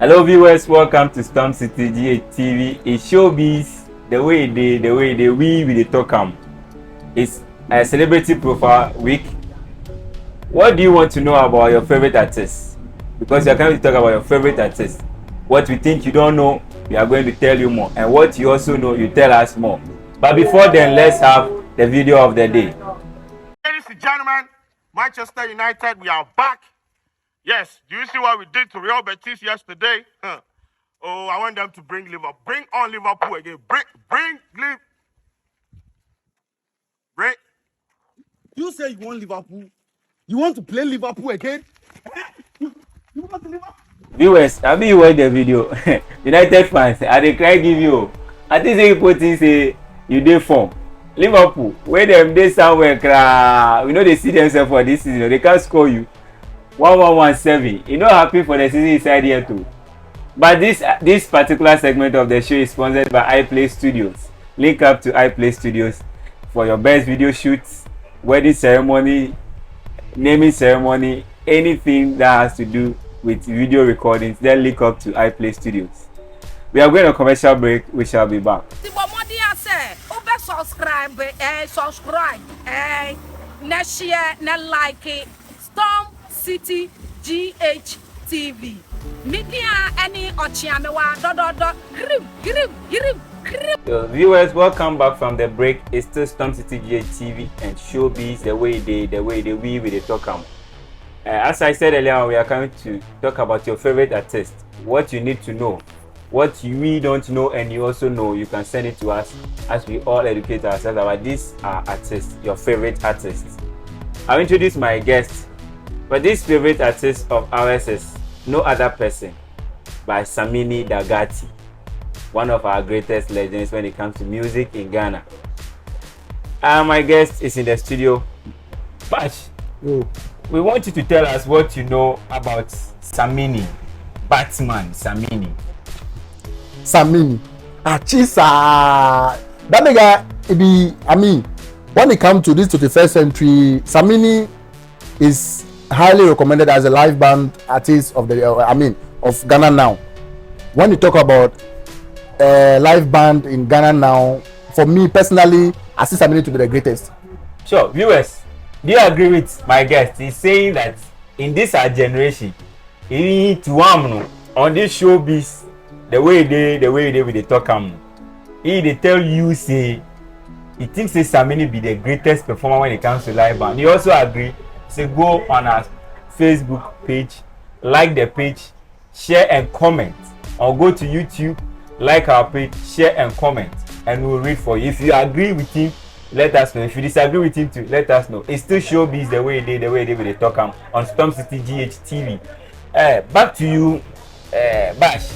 Hello viewers, welcome to Storm City GH TV. It's showbiz, the way we will talk It's a celebrity profile week. What do you want to know about your favorite artist? Because we are coming to talk about your favorite artist. What we think you don't know, we are going to tell you more. And what you also know, you tell us more. But before then, let's have the video of the day. Ladies and gentlemen, Manchester United, we are back. Yes, do you see what we did to Real Betis yesterday? Oh, I want them to bring Liverpool. Bring on Liverpool again. Bring. You say you want Liverpool? You want to play Liverpool again? You want to Liverpool? Viewers, have you watched the video? United fans, I dey cry give you. I think say people think say you dey form. Liverpool, where them dey somewhere cry. We know they see themselves for this season. They can't score you. 1117. You not happy for the season inside here too. But this particular segment of the show is sponsored by iPlay Studios. Link up to iPlay Studios for your best video shoots, wedding ceremony, naming ceremony, anything that has to do with video recordings. Then link up to iPlay Studios. We are going on a commercial break. We shall be back. Subscribe, share, like it. Storm City GH TV. Media any ochiamewa So, viewers, welcome back from the break. It's still Storm City GH TV and showbiz the way we will talk as I said earlier, we are coming to talk about your favorite artist. What you need to know, what we don't know and you also know, you can send it to us as we all educate ourselves about these artists, your favorite artists. I'll introduce my guest. But this favorite artist of ours is no other person by Samini Dagati, one of our greatest legends when it comes to music in Ghana. My guest is in the studio. Bash, we want you to tell us what you know about Samini, Batman Samini. Samini. Achisa. That nigga, when it comes to this 21st century, Samini is highly recommended as a live band artist of of Ghana now. When you talk about live band in Ghana now, for me personally, I see Samini to be the greatest. Sure, viewers, do you agree with my guest? He's saying that in this our generation, he need to on this showbiz, the way they with the talk they tell you say he thinks say Samini be the greatest performer when it comes to live band. You also agree? So go on our Facebook page, like the page, share and comment, or go to YouTube, like our page, share and comment, and we'll read for you. If you agree with him, let us know. If you disagree with him too, let us know. It's still showbiz the way they will talk on Storm City GH TV. Back to you, Bash.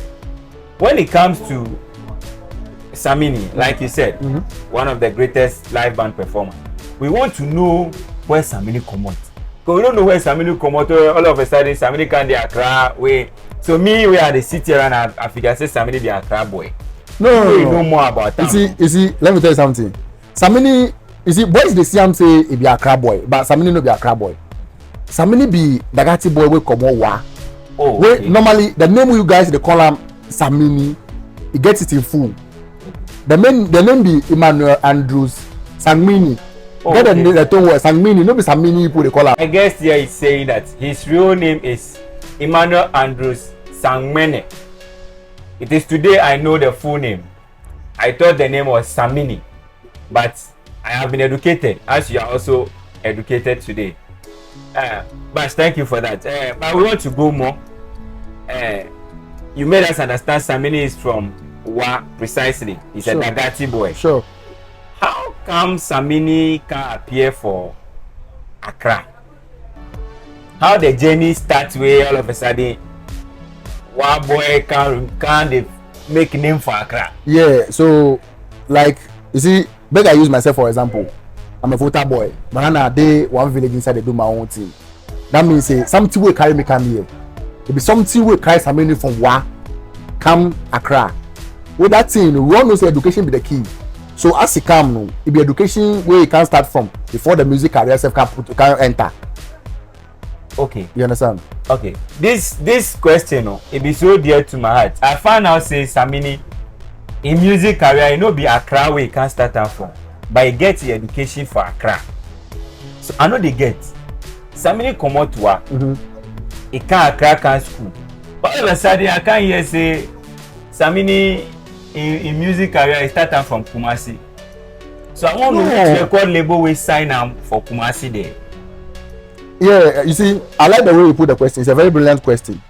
When it comes to Samini, like you said, one of the greatest live band performers, we want to know where Samini come out. Because we don't know where Samini come out. All of a sudden, Samini can be Accra way. So me, we are the city around. I figure say Samini be Accra boy. No. You know more about that. You see, let me tell you something. Samini, you see, boys they see him say he be Accra boy, but Samini no be Accra boy. Samini be Dagati boy we come wa. Oh, okay. Normally the name you guys they call him Samini, he gets it in full. The name be Emmanuel Andrews Samini. Oh, get okay. the tone word Samini, no be Samini people they call him. I guess here he's saying that his real name is Emmanuel Andrews Sangmene. It is today I know the full name. I thought the name was Samini, but I have been educated as you are also educated today. But thank you for that. But we want to go more. You made us understand Samini is from Wa precisely. He's sure. A Dagati boy. Sure. How come Samini can appear for Accra? How the journey starts where all of a sudden one boy can they make name for Accra? Yeah, so like you see, beg I use myself for example. I'm a voter boy, but I day one village inside they do my own thing. That means say something will carry me come here. It be something will carry Samini from Wa come Accra. With that thing, we all know say education be the key. So as he come, no, it be education where you can start from before the music career self can enter. Okay. You understand? Okay, this question, oh, it be so dear to my heart. I found out say Samini in music career, you know, be Accra where you can start am from, but you get your education for Accra. So I know they get Samini come out to work. He can Accra can school, but all of a sudden I can't hear say Samini in music career he start am from Kumasi. So I want to know which record label we sign am for Kumasi there. Yeah, you see, I like the way you put the question. It's a very brilliant question.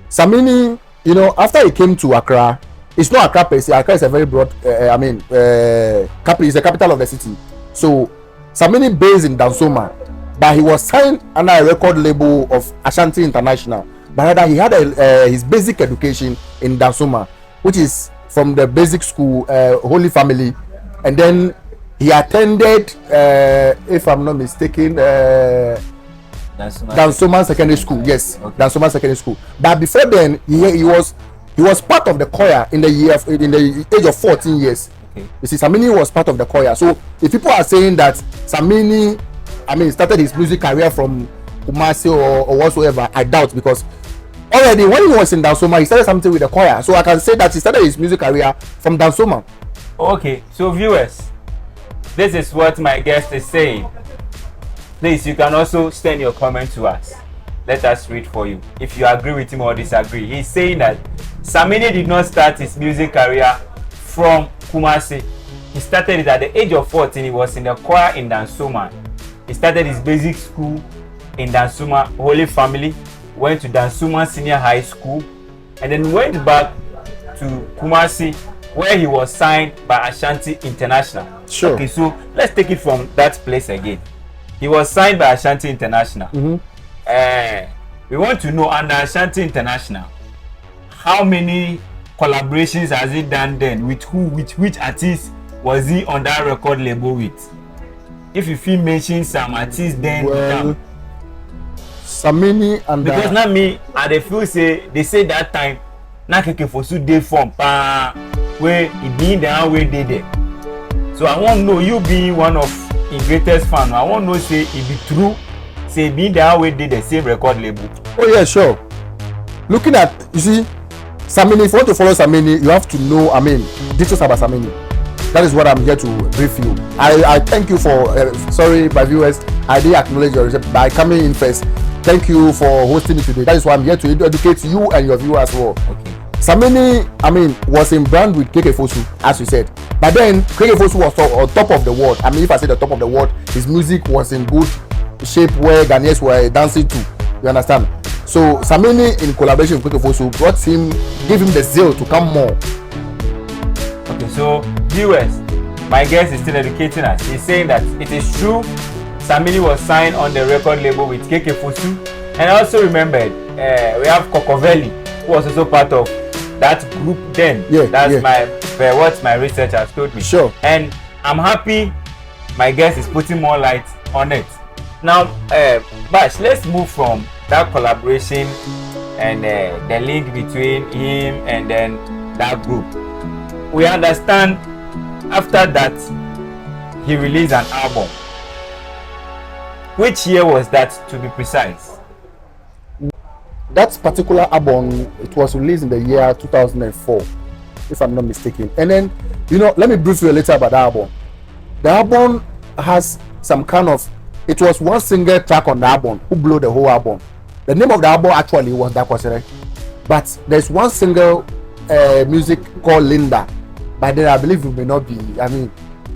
Samini, you know, after he came to Accra, it's not Accra per se. Accra is a very broad, capital. It's the capital of the city. So Samini based in Dansoma, but he was signed under a record label of Ashanti International. But rather he had his basic education in Dansoma, which is from the basic school, Holy Family, and then he attended, if I'm not mistaken, Dansoma Secondary School. Yes, okay. Dansoma Secondary School. But before then, he was part of the choir in the age of 14 years. Okay. You see, Samini was part of the choir. So if people are saying that Samini, started his music career from Kumasi or whatsoever, I doubt, because already when he was in Dansoma, he started something with the choir. So I can say that he started his music career from Dansoma. Okay, so viewers, this is what my guest is saying. Please, you can also send your comment to us. Let us read for you if you agree with him or disagree. He's saying that Samini did not start his music career from Kumasi. He started it at the age of 14. He was in the choir in Dansoma. He started his basic school in Dansoma Holy Family, went to Dansoma Senior High School, and then went back to Kumasi, where he was signed by Ashanti International. Sure. Okay, so let's take it from that place again. He was signed by Ashanti International. We want to know, under Ashanti International, how many collaborations has he done then? With who? With which artists was he on that record label with? If you feel mention some artists then, well, Samini and because not me, and they feel say they say that time na keke fosu dey form pa where he being the way they there. So I want to know, you being one of his greatest fan, I want to know say it be true, say being the way they the same record label. Oh yeah, sure. Looking at, you see, Samini, if you want to follow Samini, you have to know, details about Samini. That is what I'm here to brief you. I thank you for, sorry my viewers, I didn't acknowledge your receipt by coming in first. Thank you for hosting me today. That is why I'm here to educate you and your viewers as well. Okay. Samini, was in brand with KK Fosu, as you said. But then KK Fosu was on top of the world. If I say the top of the world, his music was in good shape where Ghanaians were dancing to. You understand? So Samini, in collaboration with KK Fosu, brought him, gave him the zeal to come more. Okay, so viewers, my guest is still educating us. He's saying that it is true Samini was signed on the record label with KK Fosu. And I also remembered we have Kokovelli, who was also part of that group then. Yeah, that's what my research has told me. Sure. And I'm happy my guest is putting more light on it. Now, Bash, let's move from that collaboration and the link between him and then that group. We understand after that he released an album. Which year was that, to be precise? That particular album, it was released in the year 2004, if I'm not mistaken. And then, let me brief you a little about the album. The album has some kind of, it was one single track on the album who blew the whole album. The name of the album actually was Dakwasere. But there's one single music called Linda. But then I believe you may not be,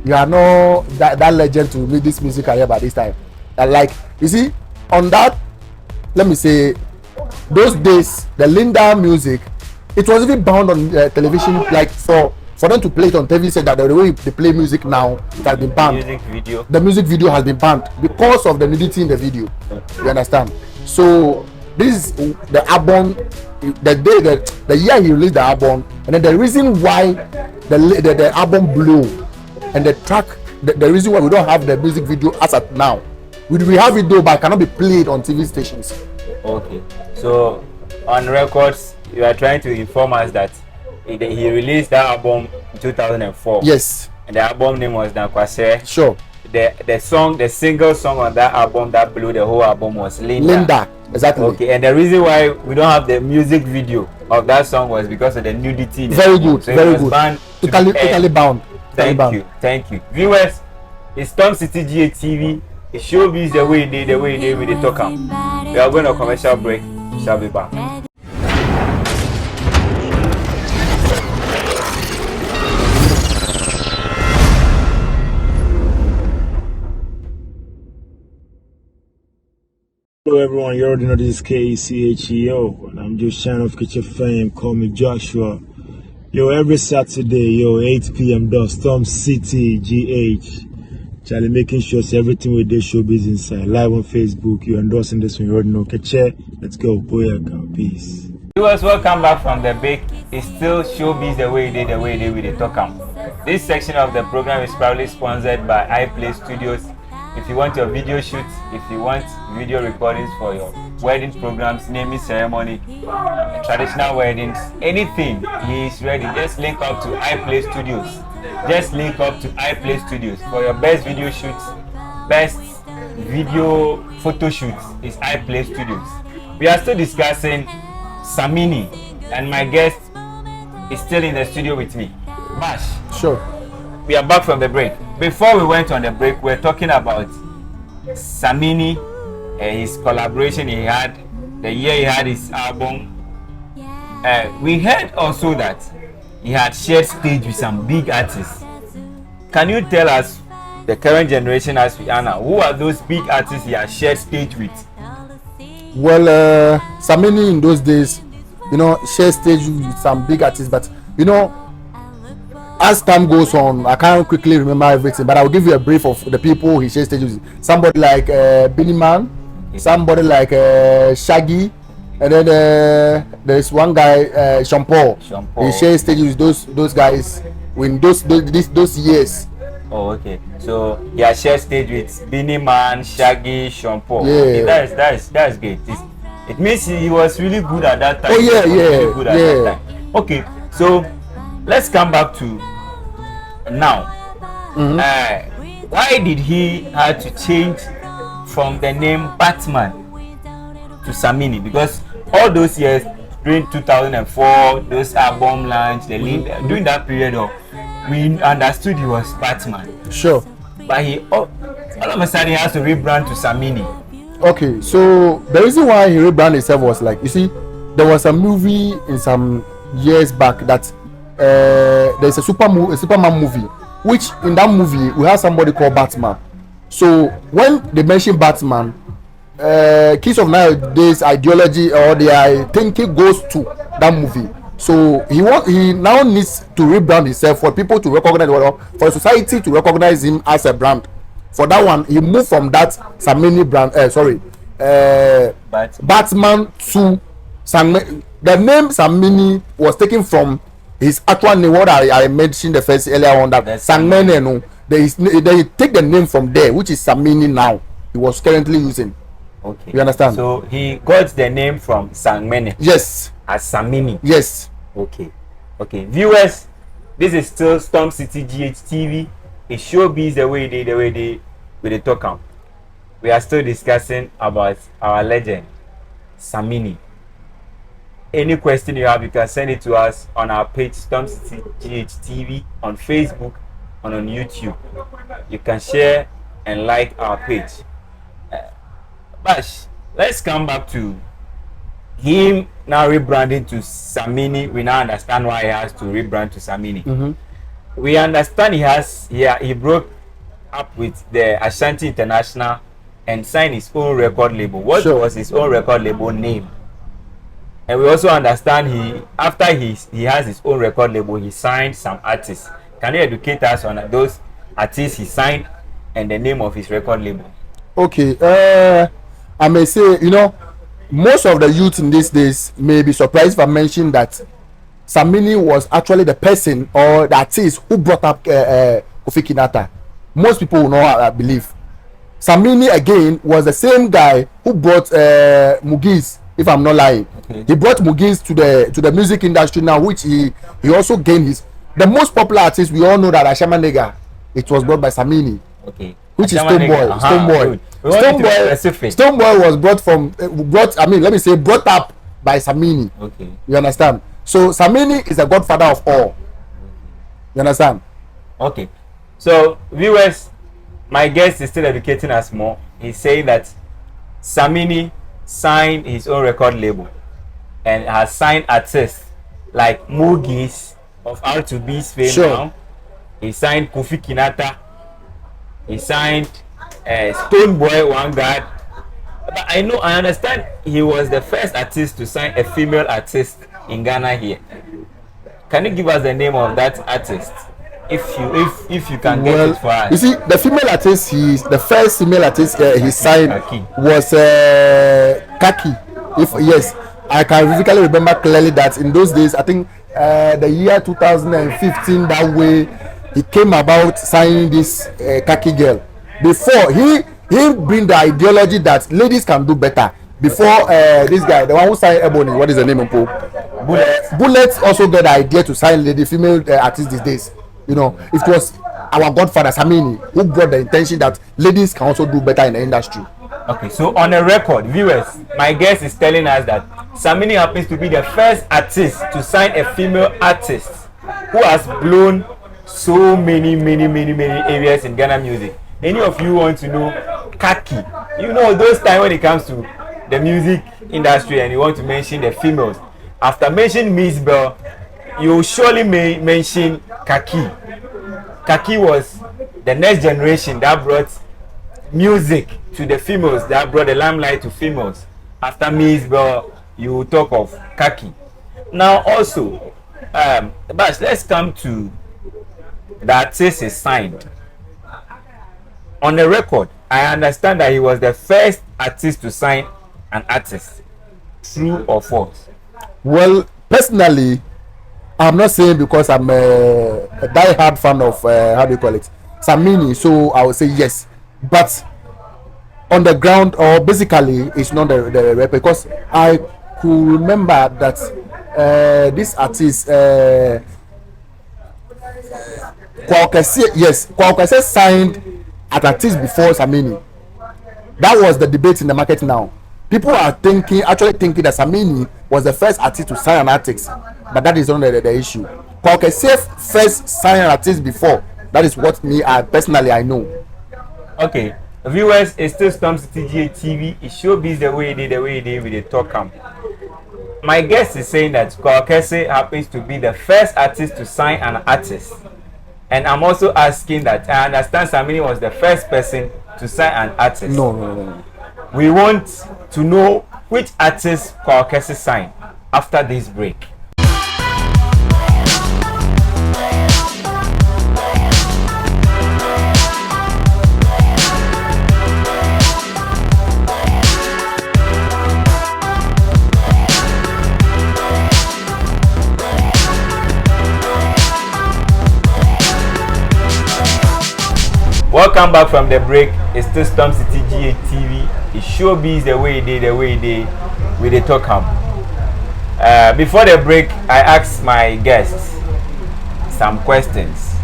you are not that legend to meet this music career by this time. Like, you see, on that, let me say, those days, the Linda music, it was even bound on television, like for them to play it on TV, said that the way they play music now, it has been banned. The music video has been banned because of the nudity in the video. You understand? So this is the album, the year he released the album, and then the reason why the album blew, and the track, the reason why we don't have the music video as at now. We have it though, but it cannot be played on TV stations. Okay, so on records, you are trying to inform us that he released that album in 2004. Yes. And the album name was Dankwase. Sure. The single song on that album that blew the whole album was Linda. Exactly. Okay, and the reason why we don't have the music video of that song was because of the nudity. Very good, so very it was good. Banned Totally bound. Thank you. Viewers, it's Storm City GH TV. It showbiz the way they with the talk. We are going to a commercial break. Shall be back. Hello everyone, you already know this is KCHEO, and I'm just shining off Kitchen Fame, call me Joshua. Yo, every Saturday, 8 p.m. Storm City GH. Charlie making sure everything with this showbiz inside. Live on Facebook, you endorsing this one, you already know. Keche, let's go, boyaga, peace. Viewers, welcome back from the break. It's still showbiz the way they with the talk. This section of the program is proudly sponsored by iPlay Studios. If you want your video shoots, if you want video recordings for your wedding programs, naming ceremony, traditional weddings, anything, he is ready. Just link up to iPlay Studios. Just link up to iPlay Studios for your best video shoots, best video photo shoots is iPlay Studios. We are still discussing Samini, and my guest is still in the studio with me. Bash. Sure. We are back from the break. Before we went on the break, we were talking about Samini and his collaboration he had, the year he had his album. We heard also that he had shared stage with some big artists. Can you tell us, the current generation as we are now, who are those big artists he has shared stage with? Well, Samini in those days, shared stage with some big artists, but as time goes on, I can't quickly remember everything, but I'll give you a brief of the people he shared stage with. Somebody like Billy Man, somebody like Shaggy, and then there's one guy, Sean Paul. He shared stage with those guys in those years. Oh, okay. So he has shared stage with Billy Man, Shaggy, Sean Paul. Yeah. Okay, that's great. It means he was really good at that time. Oh yeah, really good at that time. Okay, so let's come back to now. Why did he have to change from the name Batman to Samini? Because all those years during 2004, those album launch, during that period, we understood he was Batman. Sure. But he all of a sudden he has to rebrand to Samini. Okay, so the reason why he rebranded himself was like, you see, there was a movie in some years back that there's a Superman movie, which in that movie we have somebody called Batman. So when they mention Batman, kids of nowadays ideology or their thinking goes to that movie. So he now needs to rebrand himself for people to recognize, for society to recognize him as a brand. For that one, he moved from that Samini brand, Batman to Samini. The name Samini was taken from his actual name, what I mentioned the first earlier on, that Samini. They take the name from there, which is Samini now. He was currently using. Okay. You understand? So he got the name from Samini. Yes. As Samini. Yes. Okay. Viewers, this is still Storm City GH TV. It showbiz the way they with the talk. We are still discussing about our legend, Samini. Any question you have, you can send it to us on our page, Storm City GH TV, on Facebook and on YouTube. You can share and like our page. Bash, let's come back to him now rebranding to Samini. We now understand why he has to rebrand to Samini. We understand he broke up with the Ashanti International and signed his own record label. What was his own record label name? And we also understand after he has his own record label, he signed some artists. Can you educate us on those artists he signed and the name of his record label? Okay, I may say, most of the youth in these days may be surprised if I mention that Samini was actually the person or the artist who brought up Kofi Kinata. Most people will know, I believe. Samini again was the same guy who brought Mugiz, if I'm not lying. Okay. He brought Mugiz to the music industry now, which he also gained the most popular artist. We all know that Ashamanega. It was brought by Samini. Okay. Which is Stoneboy. We want you to be specific. Stonebwoy was brought up by Samini. Okay. You understand? So Samini is the godfather of all. You understand? Okay. So viewers, my guest is still educating us more. He's saying that Samini signed his own record label and has signed artists like Mugis of R2B's fame now. He signed Kofi Kinata. He signed Stonebwoy Vanguard. But I understand he was the first artist to sign a female artist in Ghana here. Can you give us the name of that artist? If you can get it for us. You see, the female artist, the first female artist he signed was Kaki. Yes, I can vividly remember clearly that in those days, I think the year 2015, that way he came about signing this Kaki girl. Before he bring the ideology that ladies can do better. Before this guy, the one who signed Ebony, what is the name of Bullet also got the idea to sign female artists these days. You know, it was our godfather Samini who brought the intention that ladies can also do better in the industry. Okay, so on a record, viewers, my guest is telling us that Samini happens to be the first artist to sign a female artist who has blown so many areas in Ghana music. Any of you want to know Kaki? You know, those times when it comes to the music industry and you want to mention the females, after mentioning Miss Bell, you surely may mention Kaki. Kaki was the next generation that brought music to the females, that brought the limelight to females. After Miss Bell, you talk of Kaki. Now also, but let's come to the artist is signed. On the record, I understand that he was the first artist to sign an artist. True or false? Well, personally, I'm not saying because I'm a die-hard fan of how do you call it, Samini, so I would say yes. But on the ground, or basically, it's not the rap, because I could remember that this artist, Kwakese signed an artist before Samini. That was the debate in the market now. People are actually thinking that Samini was the first artist to sign an artist, but that is not the issue. Kwakese first signed an artist before. That is what I know. Okay, viewers, it's still Storm City GH TV. It showbiz the way it did with the talk camp. My guest is saying that Kwakese happens to be the first artist to sign an artist, and I'm also asking that I understand Samini was the first person to sign an artist. No. We want to know which artist Kwakese signed after this break. Welcome back from the break. It's still Storm City GH TV. It showbiz the way it did with the talk camp. Before the break, I asked my guests some questions.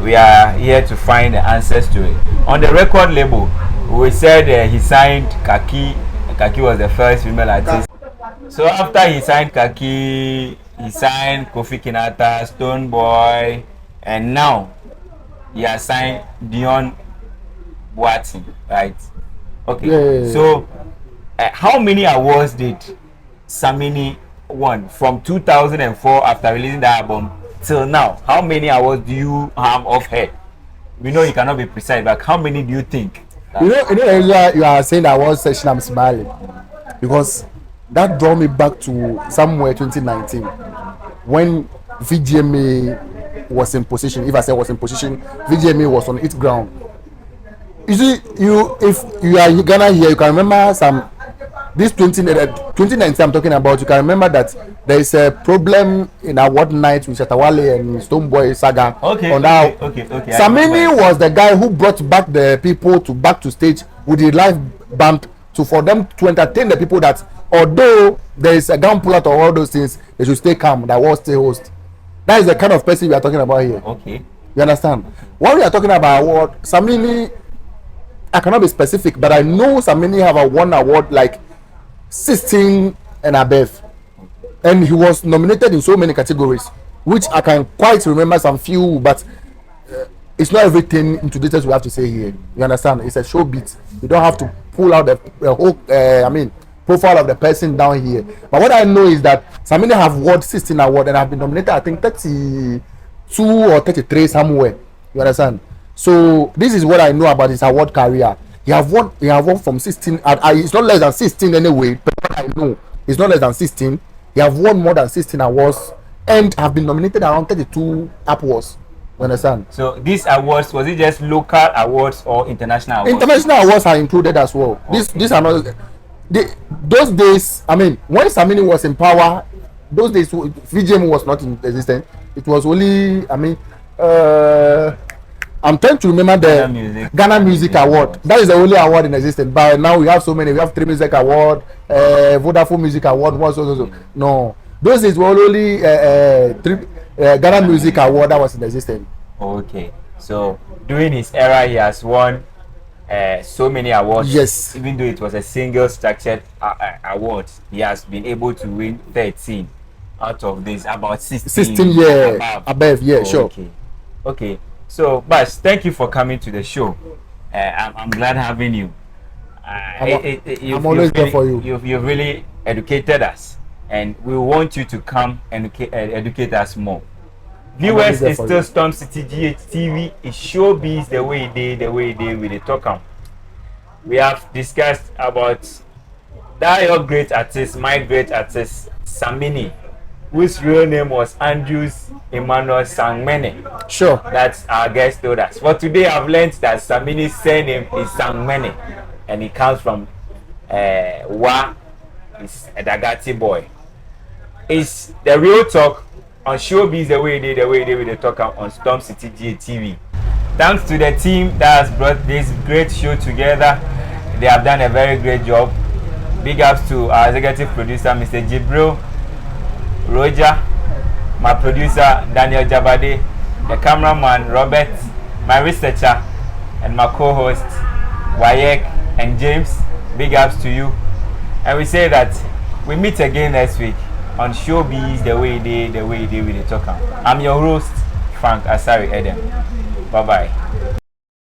We are here to find the answers to it. On the record label, we said he signed Kaki. Kaki was the first female artist. So after he signed Kaki, he signed Kofi Kinata, Stonebwoy, and now he has signed Dion Boatin, right? Okay. Yeah. So, how many awards did Samini won from 2004 after releasing the album till now? How many awards do you have off head? We know you cannot be precise, but how many do you think? You are saying that one session I'm smiling because that brought me back to somewhere 2019 when VGMA was in position. If I say was in position, VGMA was on its ground. You see, if you are Ghana here, you can remember this 2019 I'm talking about. You can remember that there is a problem in award night with Shatawale and Stonebwoy saga. Okay. Samini was the guy who brought back the people back to stage with the live band for them to entertain the people that although there is a gun pull out or all those things, they should stay calm. That was stay host. That is the kind of person we are talking about here. Okay. You understand? What we are talking about, what Samini I cannot be specific, but I know Samini have a one award like 16 and above, and he was nominated in so many categories, which I can quite remember some few, but it's not everything into details we have to say here. You understand? It's a show beat. You don't have to pull out the whole profile of the person down here. But what I know is that Samini have won 16 award and have been nominated, I think 32 or 33 somewhere. You understand? So this is what I know about his award career. He have won from 16. It's not less than 16 anyway. But what I know, it's not less than 16. He have won more than 16 awards and have been nominated around 32 upwards. You understand? So these awards, was it just local awards or international awards? International awards are included as well. Okay. These are not those days. I mean, when Samini was in power, those days VGM was not in existence. It was only, I'm trying to remember the Ghana Music Award. That is the only award in existence. But now we have so many. We have 3 Music Award, Vodafone Music Award. No, those days were only Ghana Music Award that was in existence. Okay, so during his era, he has won so many awards. Yes. Even though it was a single structured award, he has been able to win 13 out of this, about 16 above. Yeah, sure. Okay. So, Bash, thank you for coming to the show. I'm glad having you. I'm always there for you. You've really educated us, and we want you to come and educate us more. Viewers, it's still Storm City GH TV. It's showbiz the way it did with the talk. We have discussed about that your great artist, my great artist, Samini, whose real name was Andrews Emmanuel Sangmene. Sure. That's our guest told us. For today, I've learned that Samini's surname is Sangmene, and he comes from Wa. He's a Dagati boy. It's the real talk on showbiz the way it did with the talk on Storm City GH TV. Thanks to the team that has brought this great show together. They have done a very great job. Big ups to our executive producer, Mr. Jibril, Roger, my producer Daniel Jabade, the cameraman Robert, my researcher, and my co-host Wayek and James. Big ups to you. And we say that we meet again next week on Showbiz the way it did with the talker. I'm your host, Frank Asari Eden. Bye bye.